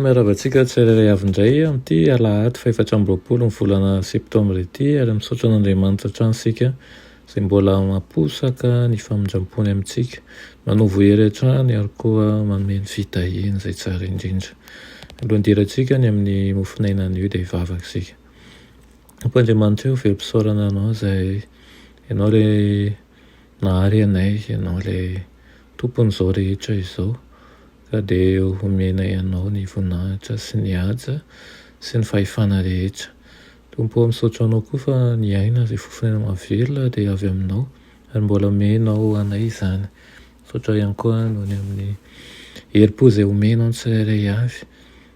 Miaravantsika tsirairay avy indray amin'ity alahady fa 4 ny volana septambra ity, ary misaotra an'Andriamanitra hatrany izay mbola mamposaka ny famindrampony amintsika, manovo hery hatrany ary koa manome ny fitahiny izay tsara indrindra. Alohan'ny hidirantsika ny amin'ny mofinainana io dia hivavaka isika. Andriamanitra io velom-pisaorana anao izay ianao ilay nahary anay, ianao ilay tompon'izao rehetra izao, ka dia omenay anao ny voninahitra sy ny haja sy ny fahefana rehetra. Tompo, misaotra anao koa fa ny aina izay fofona mahavelona dia avy aminao, ary mbola omenao anay izany. Misaotra ihany koa noho ny amin'ny herim-po izay omenao ny tsirairay avy,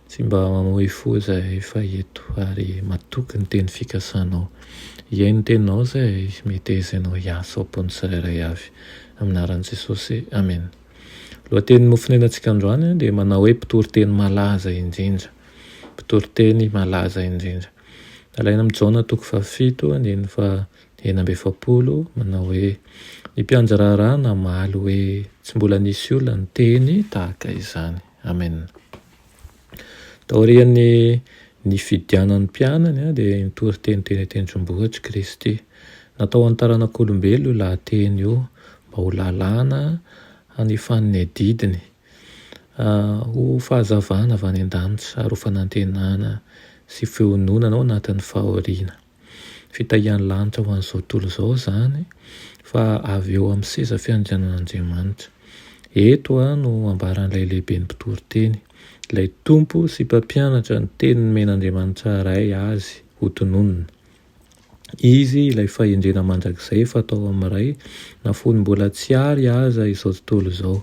tsy mba mamoy fo izay efa eto ary matoky ny teny fikasanao. Iaino ny teninao izay mety ezainao hiasa ao am-pony tsirairay avy. Aminaran'i Jesosy, amen. Lohatenin'ny mofinainantsika androany dia manao hoe mpitory-teny malaza indrindra. Mpitory-teny malaza indrindra. Alaina amin'ny Jaona 7:9-10, manao hoe ny mpianatra raharaha namaly hoe tsy mbola nisy olona ny teny tahaka izany. Amen. Taorian'ny ny fidianan'ny mpianany dia nitory-teny teny tendrombohitra Kristy. Natao hantaranak'olombelona io lahateny io mba ho lalàna hanefan'ny adidiny, ho fahazavana avy any an-danitra ary ho fanantenana sy fehononana ao anatin'ny fahoriana. Fitahian'ny lanitra ho an'izao tontolo izao izany, fa avy eo amin'ny seza fiandrianan'Andriamanitra. Eto no ambaran'ilay lehiben'ny mpitory-teny, ilay tompo sy mpampianatra ny teny nomen'Andriamanitra iray azy ho tononona. Izy ilay fahendrena mandrakizay fatao amin'iray na fony mbola tsy ary aza izao tontolo izao.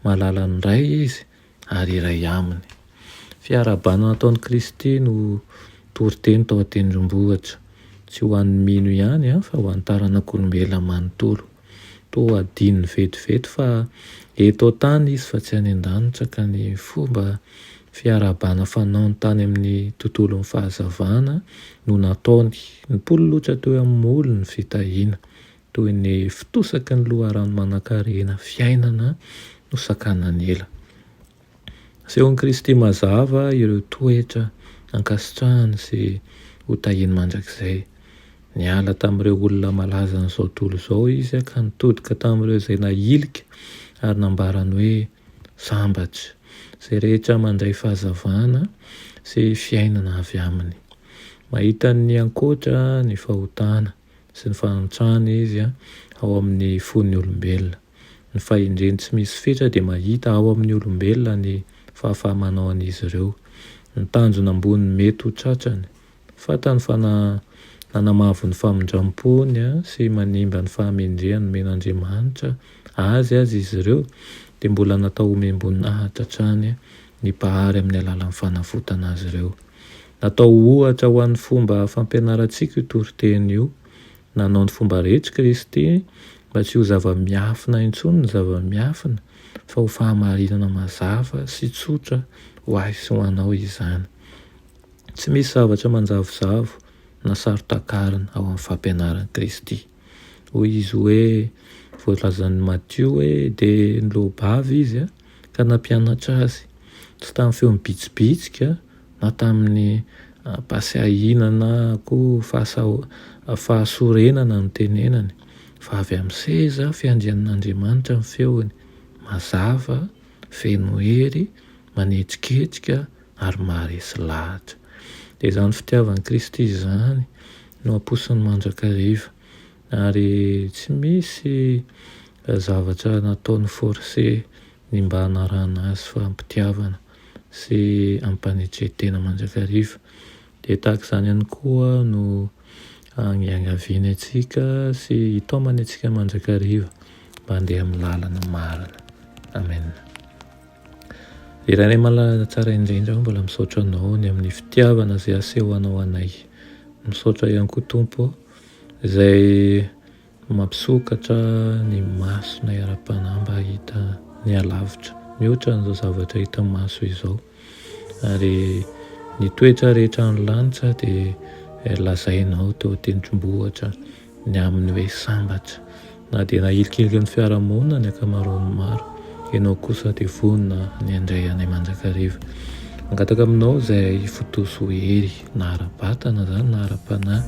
Mahalala ny iray izy ary iray aminy. Fiarabana nataon'i Kristy no tory-teny tao an-tendrombohitra, tsy ho an'ny mino ihany fa ho hantaranak'olombelona manontolo. Toa adinony vetivety fa eto tany izy fa tsy any an-danitra, ka ny fomba fiarabana fanaony tany amin'ny tontolon'ny fahazavana no nataony nipololotra teo amin'ny olo ny fitahiana, toy ny fitosaky ny loharano manan-karena fiainana no sakanany ela. Asehon'i Kristy mazava ireo toetra ankasitrahany sy ho tahiny mandrakizay. Niala tamin'ireo olona malaza n'izao tontolo izao izy ka nitodika tamin'ireo izay nailika ary nambarany hoe sambatra, izay rehetra mandray fahazavana sy fiainana avy aminy. Mahita ny ankoatra ny fahotana sy ny fahantrana izy ao amin'ny fon'ny olombelona. Ny fahendreny tsy misy fetra dia mahita ao amin'ny olombelona ny fahafahamanao an'izy ireo. Ny tanjona ambony mety ho tratrany, fantany fa nanamavo ny famindram-pony sy manimba ny fahamendrehany men'Andriamanitra azy izy ireo, dia mbola natao homem-boninahitra hatrany ny mpahary amin'ny alalan'ny fanafotana azy ireo. Natao ohatra ho an'ny fomba fampianarantsika io tory-teny io. Nanao ny fomba rehetra Kristy mba tsy ho zava-miafina intsony ny zava-miafina, fa ho fahamarinana mazava sy tsotra ho ahy sy ho anao izany. Tsy misy zavatra manjavozavo na saron-takarina ao amin'ny fampianaran'i Kristy. Hoy izy hoe, voalazan'ny Matthieu hoe dia nilobavy izy ka nampianatra azy, tsy tamin'ny feo mibitsibitsika na tamin'ny mpasahihinana koa fahasorenana no tenenany, fa avy amin'ny seza fiandrianan'Andriamanitra ny feony, mazava, feno hery, manetsiketrika ary maharesy lahatra. Dia izany fitiavan'i Kristy izany no amposin'ny mandrakariva, ary tsy misy zavatra nataony forcé ny mba hanarana azy fa ampitiavana sy ampanetretena mandrakariva. Dia tahaka izany ihany koa no hiangaviana antsika sy hitaomana antsika mandrakariva mba handeha amin'ny lalana marina. Amen. Iranay mahalala tsara indrindra mbola misaotra anao ny amin'ny fitiavana izay asehoanao anay. Misaotra ihany koa Tompo izay mampisokatra ny masonay ara-panahy mba hita ny alavitra mihoatra n'izao zavatra hita maso izao, ary ny toetra rehetra ny lanitra dia lazainao teo tendrombohitra ny amin'ny hoe sambatra, na dia nahilikiliky ny fiarahamonina ny ankamaroany maro, ianao kosa dia vonona ny andray anay Manjakariva. Mangataka aminao izay fotoso hery na ara-batana zany na ara-panahy,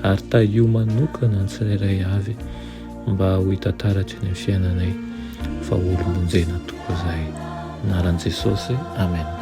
ary tahio manokana ny tsirairay avy mba ho hitantaratry ny fiainanay fa olo monjena tokoa izahay. Anaran'i Jesosy, amen.